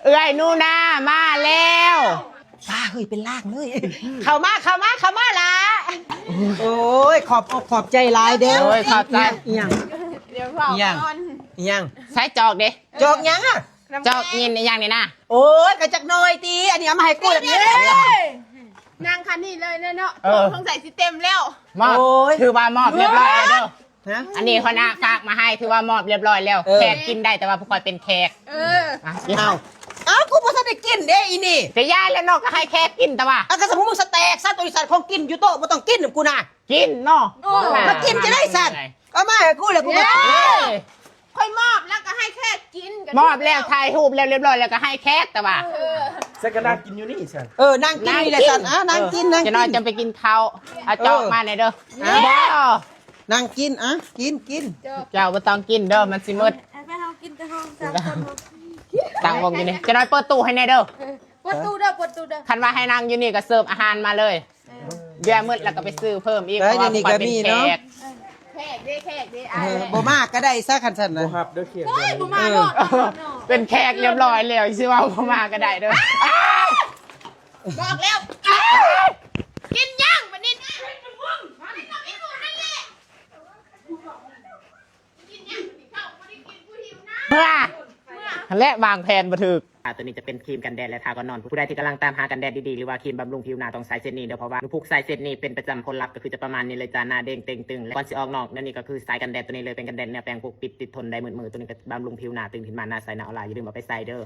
เอ้ยนูนามาแล้วป้าเฮ้ยเป็นล่างเลย เข้ามาละ โอ้ยขอบใจหลายเด้อ โอ้ยขอบใจ ยัง เดี๋ยวเผาก่อน ยัง ใช้จอกดิ จอกยังอ่ะ จอกยินในอย่างนี้นะ โอ้ยกระจักหน่อยตีอันนี้เอามาให้กูแบบนี้ นางคันนี้เลยเนาะ เออ สงสัยสิเต็มแล้ว มอบถือว่ามอบเรียบร้อยแล้วเด้อ ฮะ อันนี้คนน่ะฝากมาให้ถือว่ามอบเรียบร้อยแล้ว เออ แขกกินได้แต่ว่าผู้คอยเป็นแขก เออ อ่ะ เอากูบ่ทันได้กินเด้อีนี่ จะย้ายแล้วเนอกก็ให้แขกกินแต่ว่า เอาก็สมมุติมึงสเต็กซะตัวอีสัตว์ของกินอยู่โต๊ะบ่ต้องกินกับกูนะ กินเนาะ มากินจะได้สัตว์ก็มาให้กูเลยกู เอ้ มาย ค่อยมอบแล้วก็ให้แค่กินกัน มอบแล้วถ่ายรูปแล้วเรียบร้อยแล้วก็ให้แขกแต่ว่า เออ สักกระดาษกินอยู่นี่ฉัน นั่งกินนี่แหละสัตว์นั่งกินนั่ง จะ กิ น้อย น จะไปกินข้าวเอาจอกมาหน่อยเด้อบ่ นั่งกินกิน เจ้าบ่ต้องกินเด้อมันสิมืด ไปเฮากินแต่ห้องสามคน ต่างวงอยู่นี่จะน้อยเปิดตู้ให้แน่เด้อ ปวดตู้เด้อปวดตู้เด้อ คันว่าให้นั่งอยู่นี่ก็เสิร์ฟอาหารมาเลยเดี๋ยวมืดแล้วก็ไปซื้อเพิ่มอีกเพราะว่าคอยเป็นแขก แขกเด้แขกเด้ บ่มากก็ได้ซะคันสัน โบ นะ ฮับเด้อเขียน เฮ้ยบ่มาเนาะ เป็นแขกเรียบร้อยแล้วชื่อว่าเขามาก็ได้เด้อ บอกแล้วกินย่างบัดนี้นะมันม่วงมันต้องอีหมูนั่นแหละกินย่างเข้าบ่ได้กินผู้หิวน้ำ เมื่อและวางแผนบันทึกตัวนี้จะเป็นครีมกันแดดและทาก่อนนอนผู้ใดที่กำลังตามหากันแดดดีๆหรือว่าครีมบำรุงผิวหน้าต้องใส่เซตนี้เด้อเพราะว่าพวกใส่เซตนี้เป็นประจำผลลัพธ์ก็คือจะประมาณนี้เลยจ้าหน้าเด้งเต่งตึงและก่อนสิออกนอกนั่นนี่ก็คือสายกันแดดตัวนี้เลยเป็นกันแดดแนวแปรงพวกปิดติดทนได้มืดๆตัวนี้ก็บำรุงผิวหน้าตึงขึ้นมาหน้าใสหน้าออร่าอย่าลืมเอาไปใส่เด้อ